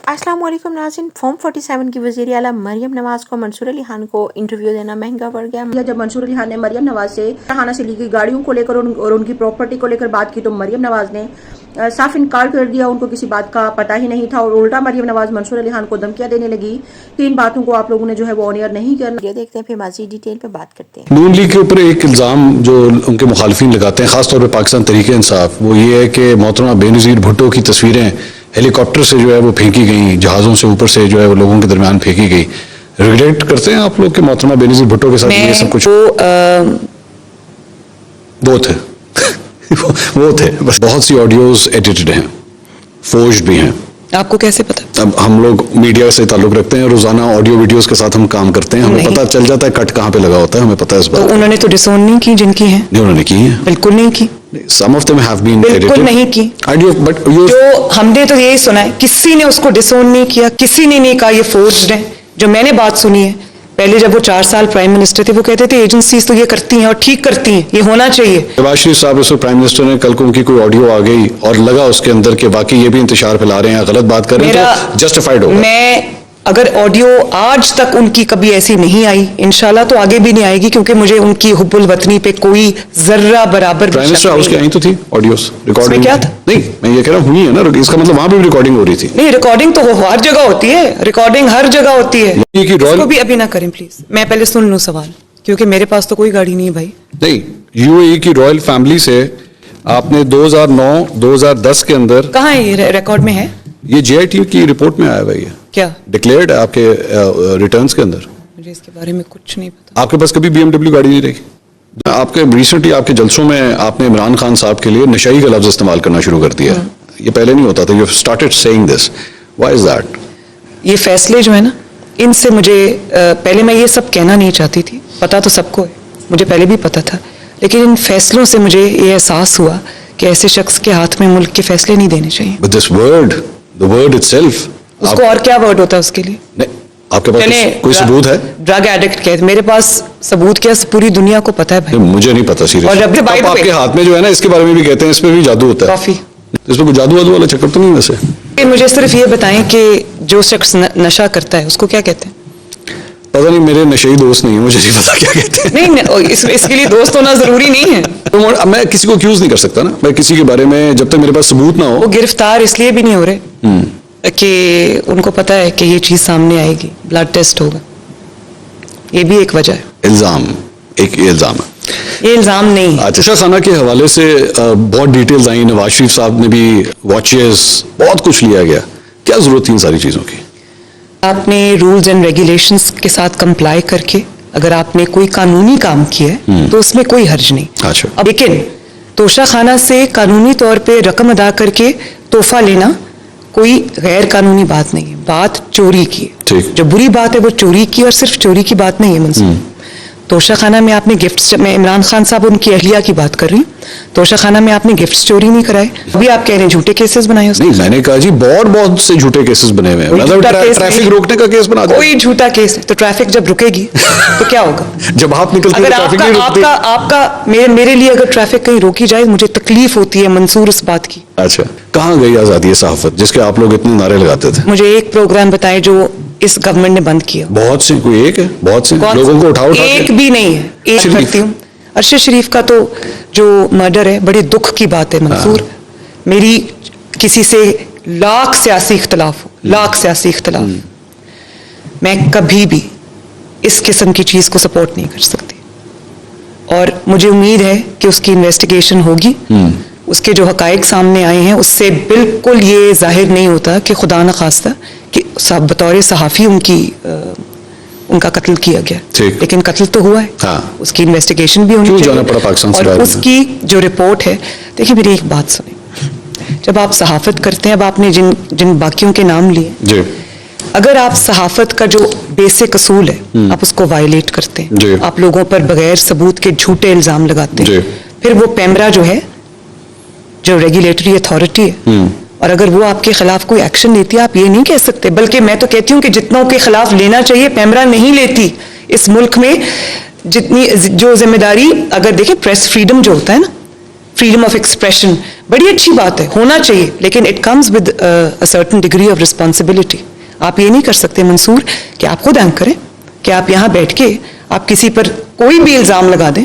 अस्सलाम वालेकुम नाज़रीन। फॉर्म 47 की वज़ीर आला मरियम नवाज़ को मंसूर अली खान को इंटरव्यू देना महंगा पड़ गया। जब मंसूर अली खान ने मरियम नवाज से थाना से ली गई गाड़ियों को लेकर और उनकी प्रॉपर्टी को लेकर बात की तो मरियम नवाज ने साफ इनकार कर दिया, उनको किसी बात का पता ही नहीं था और उल्टा मरियम नवाज मंसूर अली खान को धमकियां देने लगी। तो इन बातों को आप लोगों ने जो है वो ऑन एयर नहीं करना। ये देखते हैं, फिर मज़ीद डिटेल पे बात करते हैं। नून लीग के ऊपर एक इल्ज़ाम जो उनके मुखालफिन लगाते हैं, खासतौर पर पाकिस्तान तहरीक इंसाफ, वो ये है कि मोहतरमा बेनज़ीर भुट्टो की तस्वीरें हेलीकॉप्टर से जो है वो फेंकी गई, जहाज़ों से ऊपर से जो है वो लोगों के दरमियान फेंकी गई। रिग्रेट करते हैं आप लोग कि मोहतरमा बेनज़ीर भुट्टो के साथ ये सब कुछ वो थे वो थे बस। बहुत सी ऑडियोज एडिटेड हैं, फोर्ज्ड भी हैं। आपको कैसे पता? अब हम लोग मीडिया से ताल्लुक रखते हैं, रोजाना ऑडियो वीडियोस के साथ हम काम करते हैं, हमें पता चल जाता है कट कहाँ पे लगा होता है, हमें पता है इस बात। तो उन्होंने तो डिसोन नहीं की जिनकी हैं? नहीं, उन्होंने की है, बिल्कुल नहीं की। Some of them have been edited. बिल्कुल नहीं की। But you... जो हमने तो यही सुना है, किसी ने उसको डिसोन नहीं किया, किसी ने नहीं कहा ये फोर्ज्ड है। जो मैंने बात सुनी है, पहले जब वो 4 साल प्राइम मिनिस्टर थे, वो कहते थे एजेंसीज तो ये करती हैं और ठीक करती हैं, ये होना चाहिए। शहबाज शरीफ साहब इस प्राइम मिनिस्टर ने कल को उनकी कोई ऑडियो आ गई और लगा उसके अंदर के वाकई ये भी इंतशार फैला रहे हैं, गलत बात कर रहे हैं, तो जस्टिफाइड होगा। मैं अगर ऑडियो आज तक उनकी कभी ऐसी नहीं आई, इंशाल्लाह तो आगे भी नहीं आएगी, क्योंकि मुझे उनकी हुब्बुल वतनी पे कोई जर्रा बराबर प्राइम मिनिस्टर हाउस की आई तो थी ऑडियोस रिकॉर्डिंग। क्या था? नहीं, मैं ये कह रहा हूँ हुई है ना, इसका मतलब वहां पे भी रिकॉर्डिंग हो रही थी। नहीं, रिकॉर्डिंग तो हर जगह होती है, रिकॉर्डिंग हर जगह होती है। इसको भी अभी ना करें प्लीज, मैं पहले सुन लूं सवाल, क्योंकि मेरे पास तो कोई गाड़ी नहीं है भाई। नहीं, यूएई की रॉयल फैमिली से आपने 2009-2010 के अंदर, कहाँ है ये रिकॉर्ड में है? ये जेआईटी की रिपोर्ट में आया हुआ है, क्या डिक्लेयर्ड है आपके रिटर्न्स के अंदर। मुझे इसके बारे में कुछ नहीं पता। आपके पास कभी BMW गाड़ी नहीं रही? आपके रिसेंटली आपके जलसों में आपने इमरान खान साहब के लिए नशाई का लफ्ज इस्तेमाल करना शुरू कर दिया। ये पहले नहीं होता था। You started saying this, why is that? ये फैसले जो है ना, इनसे मुझे पहले मैं ये सब कहना नहीं चाहती थी, पता तो सबको है, मुझे पहले भी पता था, लेकिन इन फैसलों से मुझे ये एहसास हुआ कि ऐसे शख्स के हाथ में मुल्क के फैसले नहीं देने चाहिए। But this word, the word itself, उसको और क्या वर्ड होता है उसके लिए? नहीं, आपके पास कोई सबूत है? ड्रग एडिक्ट कहते, मेरे पास सबूत क्या, पूरी दुनिया को पता है भाई। मुझे नहीं पता सीरियसली। और आपके हाथ में जो है ना, इसके बारे में भी कहते हैं इसमें भी जादू होता है। कॉफी, इसमें कोई जादू वाला चक्कर तो नहीं वैसे? मुझे सिर्फ ये बताएं कि जो शख्स नशा करता है उसको क्या कहते हैं? पता नहीं, मेरे नशेई दोस्त नहीं है, मुझे नहीं पता क्या कहते हैं। नहीं, इसके लिए दोस्त होना जरूरी नहीं है। तो मैं किसी को एक्यूज नहीं कर सकता ना, मैं किसी के बारे में जब तक मेरे पास सबूत ना हो। वो गिरफ्तार इसलिए भी नहीं हो रहे कि उनको पता है कि ये चीज सामने आएगी, ब्लड टेस्ट होगा, ये भी एक वजह है। इल्जाम, एक इल्जाम है, ये इल्जाम नहीं है। अच्छा, खाना के हवाले से बहुत डिटेल्स आई, नवाज शरीफ साहब ने भी वॉचेस, बहुत कुछ लिया गया, क्या जरूरत थी इन सारी चीजों की? आपने रूल्स एंड रेगुलेशंस के साथ कंप्लाई करके अगर आपने कोई कानूनी काम किया है तो उसमें कोई हर्ज नहीं। अच्छा। अब लेकिन तोशा खाना से कानूनी तौर पे रकम अदा करके तोहफा लेना कोई गैर कानूनी बात नहीं है, बात चोरी की है। जो बुरी बात है वो चोरी की, और सिर्फ चोरी की बात नहीं है मंसूर। तोशा खाना में आपने गिफ्ट्स, मैं इमरान खान साहब उनकी अहलिया की बात कर रही हूँ, तोशा खाना में आपने गिफ्ट्स चोरी नहीं कराए। अभी आप कह रहे हैं झूठे केसेस बनाए उसने। नहीं, मैंने कहा जी बहुत से झूठे केसेस बने हुए हैं, मतलब ट्रैफिक रोकने का केस बना दिया। कोई झूठा केस है तो ट्रैफिक जब रुकेगी तो क्या होगा? जब आप निकलते अगर ट्रैफिक नहीं रुकती। आपका मेरे लिए अगर ट्रैफिक कहीं रोकी जाए, मुझे तकलीफ होती है मंसूर इस बात की। अच्छा, कहाँ गई आजादी सहाफत जिसके आप लोग इतने नारे लगाते थे? मुझे एक प्रोग्राम बताए जो इस गवर्नमेंट ने बंद किया। बहुत से, कोई एक है? बहुत से लोगों को उठाओ, एक भी नहीं है। एक करती हूँ, अरशद शरीफ का तो जो मर्डर है बड़ी दुख की बात है मंसूर। मेरी किसी से लाख सियासी इख्तलाफ हो, लाख सियासी इख्तलाफ, मैं कभी भी इस किस्म की चीज को सपोर्ट नहीं कर सकती, और मुझे उम्मीद है कि उसकी इन्वेस्टिगेशन होगी। उसके जो हकायक सामने आए हैं उससे बिल्कुल ये जाहिर नहीं होता कि खुदा न खास्ता कि बतौर सहाफ़ी उनका कत्ल किया गया, लेकिन कत्ल तो हुआ है। हाँ। उसकी इन्वेस्टिगेशन भी होनी चाहिए, पड़ा पाकिस्तान से और उसकी जो रिपोर्ट है। देखिए मेरी एक बात सुनिए, जब आप सहाफत करते हैं, अब आपने जिन बाकियों के नाम लिए, अगर आप सहाफत का जो बेसिक असूल है आप उसको वायलेट करते हैं, आप लोगों पर बगैर सबूत के झूठे इल्जाम लगाते हैं, फिर वो पैमरा जो है, जो रेगुलेटरी अथॉरिटी है, और अगर वो आपके खिलाफ कोई एक्शन लेती है, आप ये नहीं कह सकते, बल्कि मैं तो कहती हूँ कि जितनों के खिलाफ लेना चाहिए पैमरा नहीं लेती। इस मुल्क में जितनी जो जिम्मेदारी, अगर देखें प्रेस फ्रीडम जो होता है ना, फ्रीडम ऑफ एक्सप्रेशन बड़ी अच्छी बात है, होना चाहिए, लेकिन it comes with a certain degree of responsibility. आप ये नहीं कर सकते मंसूर कि आप खुद एंकर हैं, कि आप यहाँ बैठ के आप किसी पर कोई भी इल्ज़ाम लगा दें.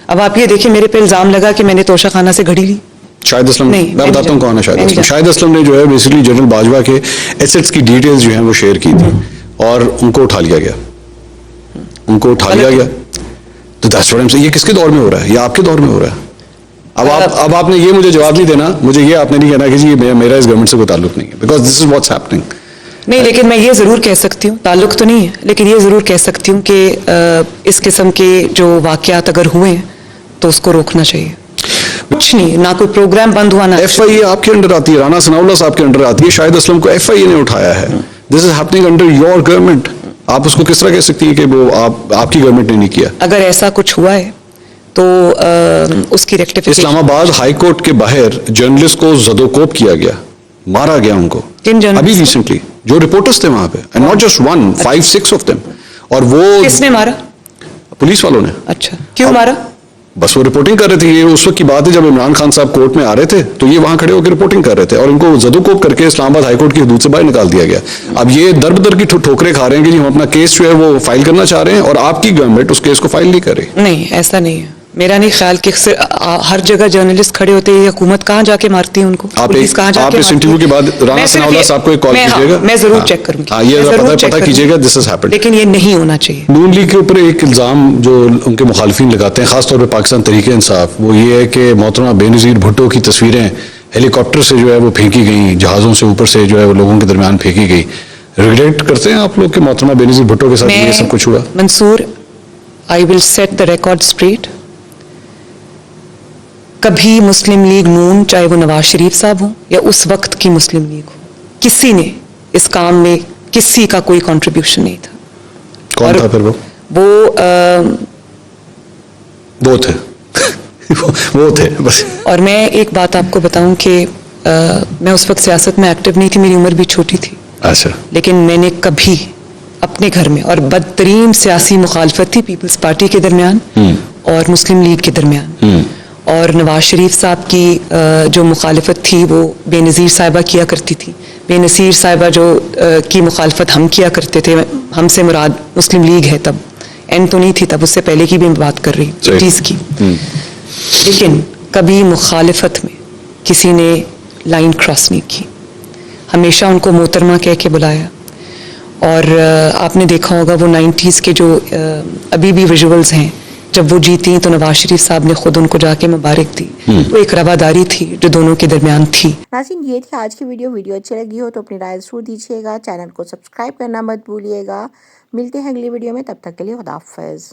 अब आप ये देखिए, मेरे पे इल्ज़ाम लगा कि मैंने तोशा खाना से घड़ी ली. शाहिद असलम, नहीं, मैं बताता हूँ कौन है शाहिद नहीं असलम. जानती. शाहिद असलम ने जो है बेसिकली जनरल बाजवा के एसेट्स की डिटेल्स जो हैं वो शेयर की थी और उनको उठा लिया गया, उनको उठा लिया गया. तो that's what I am saying. ये किसके दौर में हो रहा है? ये आपके दौर में हो रहा है. अब आपने ये मुझे जवाब नहीं देना, मुझे ये आपने नहीं कहना कि जी मेरा इस गवर्नमेंट से कोई ताल्लुक नहीं है, because this is what's happening. नहीं, लेकिन मैं ये ज़रूर कह सकती हूँ, ताल्लुक तो नहीं है, लेकिन ये ज़रूर कह सकती हूँ कि इस किस्म के जो वाक़यात अगर हुए हैं तो उसको रोकना चाहिए. कुछ नहीं, ना कोई प्रोग्राम बंद हुआ, ना FIA आपके अंडर आती है, राना सनाउल्लाह साहब के अंडर आती है, शाहिद असलम को FIA ने उठाया है. This is happening under your government. आप उसको किस तरह कह सकती हैं कि वो आपकी गवर्नमेंट ने नहीं किया? अगर ऐसा कुछ हुआ है तो उसकी रेक्टिफिकेशन. इस्लामाबाद हाई कोर्ट के बाहर जर्नलिस्ट को जदोकोब किया गया, मारा गया उनको. किन जर्नलिस्ट अभी को? रिसेंटली जो रिपोर्टर्स थे वहां पे, and not just one, 5-6 of them. और वो किसने मारा? पुलिस वालों ने. अच्छा, क्यों अब- मारा? बस वो रिपोर्टिंग कर रहे थे. ये उस वक्त की बात है जब इमरान खान साहब कोर्ट में आ रहे थे, तो ये वहां खड़े होकर रिपोर्टिंग कर रहे थे और इनको जदोकोब करके इस्लामाबाद हाई कोर्ट की हदूद से बाहर निकाल दिया गया. अब ये दर बदर की ठोकरें खा रहे हैं कि जी हम अपना केस जो है वो फाइल करना चाह रहे हैं और आपकी गवर्नमेंट उस केस को फाइल नहीं कर रही. नहीं, ऐसा नहीं है. मेरा नहीं ख्याल कि हर जगह जर्नलिस्ट खड़े होते हैं. हुकूमत कहाँ जाके मारती है उनको? पुलिस कहाँ जाके आप इस मारती इंटरव्यू है? के बाद राना मैं सिर्फ सनाउल्लाह ये- साहब को एक कॉल मैं- हाँ, कीजिएगा. मैं जरूर हाँ. चेक करूंगी. हाँ, ये मैं जरूर चेक पता करूंगी. कीजिएगा, दिस इज हैपेंड. लेकिन ये नहीं होना चाहिए. नून लीग के ऊपर एक इल्ज़ाम जो उनके मुखालफिन लगाते हैं, खासतौर पर पाकिस्तान तहरीक इंसाफ, वो ये है कि मोहतरमा बेनज़ीर भुट्टो की तस्वीरें हेलीकॉप्टर से जो है वो फेंकी गई, जहाज़ों से ऊपर से जो है वो लोगों के दरमियान फेंकी गई. रिग्रेट करते हैं आप लोग कि मोहतरमा बेनज़ीर भुट्टो के साथ ये सब कुछ हुआ? Mansoor, I will set the record straight. कभी मुस्लिम लीग नून, चाहे वो नवाज शरीफ साहब हो या उस वक्त की मुस्लिम लीग हो, किसी ने इस काम में किसी का कोई कंट्रीब्यूशन नहीं था. कौन और था फिर वो थे वो थे बस. और मैं एक बात आपको बताऊं कि मैं उस वक्त सियासत में एक्टिव नहीं थी, मेरी उम्र भी छोटी थी, अच्छा. लेकिन मैंने कभी अपने घर में, और बदतरीन सियासी मुखालफत थी पीपल्स पार्टी के दरमियान और मुस्लिम लीग के दरमियान, और नवाज शरीफ साहब की जो मुखालफत थी वो बेनज़ीर साहिबा किया करती थी. बेनज़ीर साहिबा जो की मुखालफत हम किया करते थे, हमसे मुराद मुस्लिम लीग है, तब एंड तो नहीं थी, तब उससे पहले की भी मैं बात कर रही हूँ, 80s की. लेकिन कभी मुखालफत में किसी ने लाइन क्रॉस नहीं की. हमेशा उनको मोहतरमा कह के बुलाया. और आपने देखा होगा वो 90s के जो अभी भी विजुअल्स हैं, जब वो जीती तो नवाज शरीफ साहब ने खुद उनको जाके मुबारक दी. वो एक रवादारी थी जो दोनों के दरमियान थी. नाज़रीन, ये थी आज की वीडियो अच्छी लगी हो तो अपनी राय ज़रूर दीजिएगा. चैनल को सब्सक्राइब करना मत भूलिएगा. मिलते हैं अगली वीडियो में, तब तक के लिए खुदा हाफ़िज़.